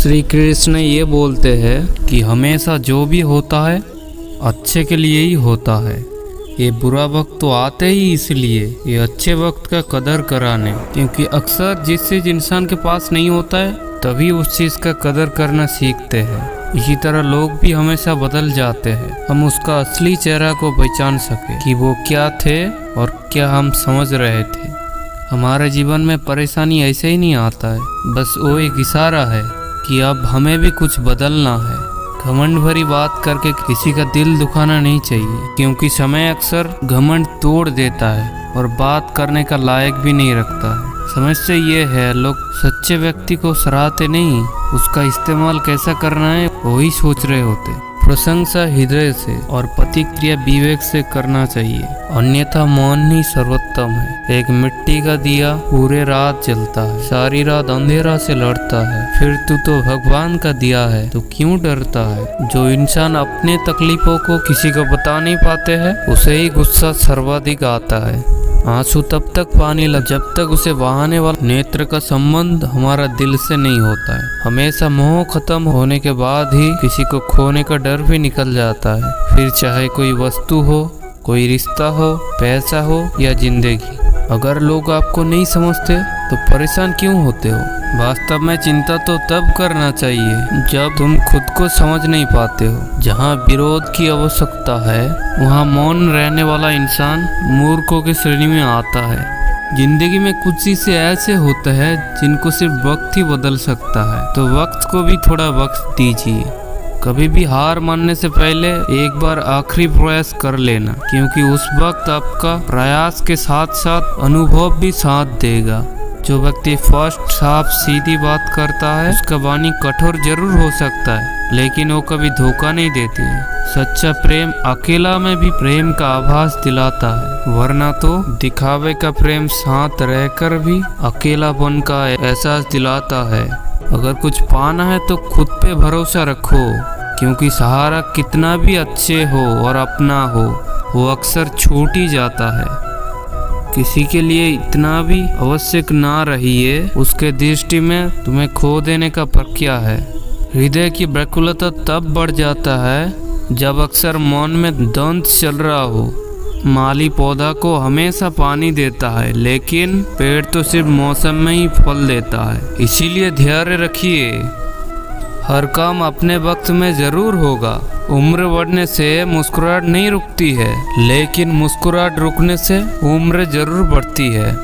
श्री कृष्ण ये बोलते हैं कि हमेशा जो भी होता है अच्छे के लिए ही होता है। ये बुरा वक्त तो आते ही इसलिए ये अच्छे वक्त का कदर कराने, क्योंकि अक्सर जिस चीज़ इंसान के पास नहीं होता है तभी उस चीज़ का कदर करना सीखते हैं। इसी तरह लोग भी हमेशा बदल जाते हैं, हम उसका असली चेहरा को पहचान सके कि वो क्या थे और क्या हम समझ रहे थे। हमारे जीवन में परेशानी ऐसे ही नहीं आता है, बस वो एक इशारा है कि अब हमें भी कुछ बदलना है। घमंड भरी बात करके किसी का दिल दुखाना नहीं चाहिए, क्योंकि समय अक्सर घमंड तोड़ देता है और बात करने का लायक भी नहीं रखता है। समस्या ये है, लोग सच्चे व्यक्ति को सराहते नहीं, उसका इस्तेमाल कैसा करना है वही सोच रहे होते। प्रशंसा हृदय से और प्रतिक्रिया विवेक से करना चाहिए, अन्यथा मौन ही सर्वोत्तम है। एक मिट्टी का दिया पूरे रात जलता है, सारी रात अंधेरा से लड़ता है, फिर तू तो भगवान का दिया है तो क्यों डरता है। जो इंसान अपने तकलीफों को किसी को बता नहीं पाते हैं उसे ही गुस्सा सर्वाधिक आता है। आंसू तब तक पानी लग जब तक उसे बहाने वाला नेत्र का संबंध हमारा दिल से नहीं होता है। हमेशा मोह खत्म होने के बाद ही किसी को खोने का डर भी निकल जाता है, फिर चाहे कोई वस्तु हो, कोई रिश्ता हो, पैसा हो या जिंदगी। अगर लोग आपको नहीं समझते तो परेशान क्यों होते हो। वास्तव में चिंता तो तब करना चाहिए जब तुम खुद को समझ नहीं पाते हो। जहाँ विरोध की आवश्यकता है वहाँ मौन रहने वाला इंसान मूर्खों की श्रेणी में आता है। जिंदगी में कुछ चीजें ऐसे होते हैं जिनको सिर्फ वक्त ही बदल सकता है, तो वक्त को भी थोड़ा वक्त दीजिए। कभी भी हार मानने से पहले एक बार आखिरी प्रयास कर लेना, क्योंकि उस वक्त आपका प्रयास के साथ साथ अनुभव भी साथ देगा। जो व्यक्ति फर्स्ट साफ सीधी बात करता है उसका वाणी कठोर जरूर हो सकता है, लेकिन वो कभी धोखा नहीं देती है। सच्चा प्रेम अकेला में भी प्रेम का आभास दिलाता है, वरना तो दिखावे का प्रेम साथ रहकर भी अकेलापन का एहसास दिलाता है। अगर कुछ पाना है तो खुद पे भरोसा रखो, क्योंकि सहारा कितना भी अच्छे हो और अपना हो वो अक्सर छूट ही जाता है। किसी के लिए इतना भी आवश्यक ना रहिए, उसके दृष्टि में तुम्हें खो देने का पर क्या है। हृदय की व्याकुलता तब बढ़ जाता है जब अक्सर मौन में द्वंद्व चल रहा हो। माली पौधा को हमेशा पानी देता है, लेकिन पेड़ तो सिर्फ मौसम में ही फल देता है। इसीलिए धैर्य रखिए, हर काम अपने वक्त में जरूर होगा। उम्र बढ़ने से मुस्कुराहट नहीं रुकती है, लेकिन मुस्कुराहट रुकने से उम्र जरूर बढ़ती है।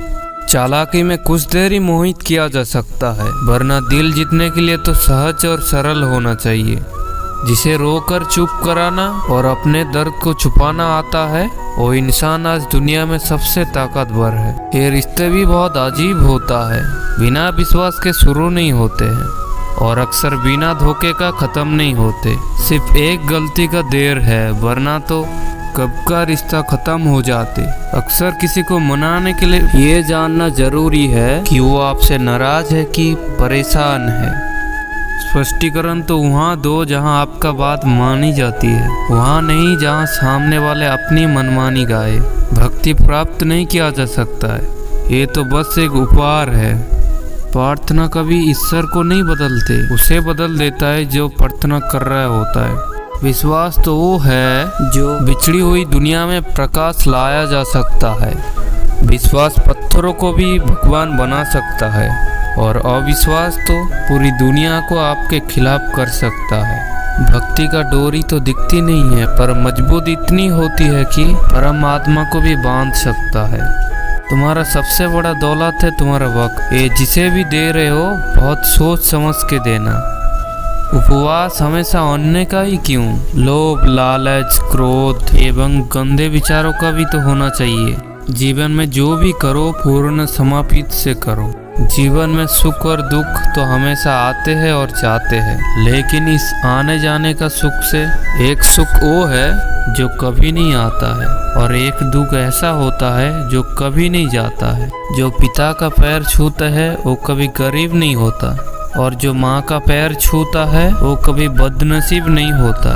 चालाकी में कुछ देर ही मोहित किया जा सकता है, वरना दिल जीतने के लिए तो सहज और सरल होना चाहिए। जिसे रोकर चुप कराना और अपने दर्द को छुपाना आता है वो इंसान आज दुनिया में सबसे ताकतवर है। ये रिश्ते भी बहुत अजीब होता है, बिना विश्वास के शुरू नहीं होते हैं और अक्सर बिना धोखे का खत्म नहीं होते। सिर्फ एक गलती का देर है, वरना तो कब का रिश्ता खत्म हो जाते। अक्सर किसी को मनाने के लिए ये जानना जरूरी है कि वो आपसे नाराज है कि परेशान है। स्पष्टीकरण तो वहाँ दो जहाँ आपका बात मानी जाती है, वहाँ नहीं जहाँ सामने वाले अपनी मनमानी गाए। भक्ति प्राप्त नहीं किया जा सकता है, ये तो बस एक उपहार है। प्रार्थना कभी ईश्वर को नहीं बदलते, उसे बदल देता है जो प्रार्थना कर रहा होता है। विश्वास तो वो है जो बिछड़ी हुई दुनिया में प्रकाश लाया जा सकता है। विश्वास पत्थरों को भी भगवान बना सकता है और अविश्वास तो पूरी दुनिया को आपके खिलाफ कर सकता है। भक्ति का डोरी तो दिखती नहीं है, पर मजबूत इतनी होती है कि परमात्मा को भी बांध सकता है। तुम्हारा सबसे बड़ा दौलत है तुम्हारा वक्त। ये जिसे भी दे रहे हो बहुत सोच समझ के देना। उपवास हमेशा अन्य का ही क्यों, लोभ, लालच, क्रोध एवं गंदे विचारों का भी तो होना चाहिए। जीवन में जो भी करो पूर्ण समर्पित से करो। जीवन में सुख और दुख तो हमेशा आते हैं और जाते हैं, लेकिन इस आने जाने का सुख से एक सुख वो है जो कभी नहीं आता है और एक दुख ऐसा होता है जो कभी नहीं जाता है। जो पिता का पैर छूता है वो कभी गरीब नहीं होता और जो माँ का पैर छूता है वो कभी बदनसीब नहीं होता।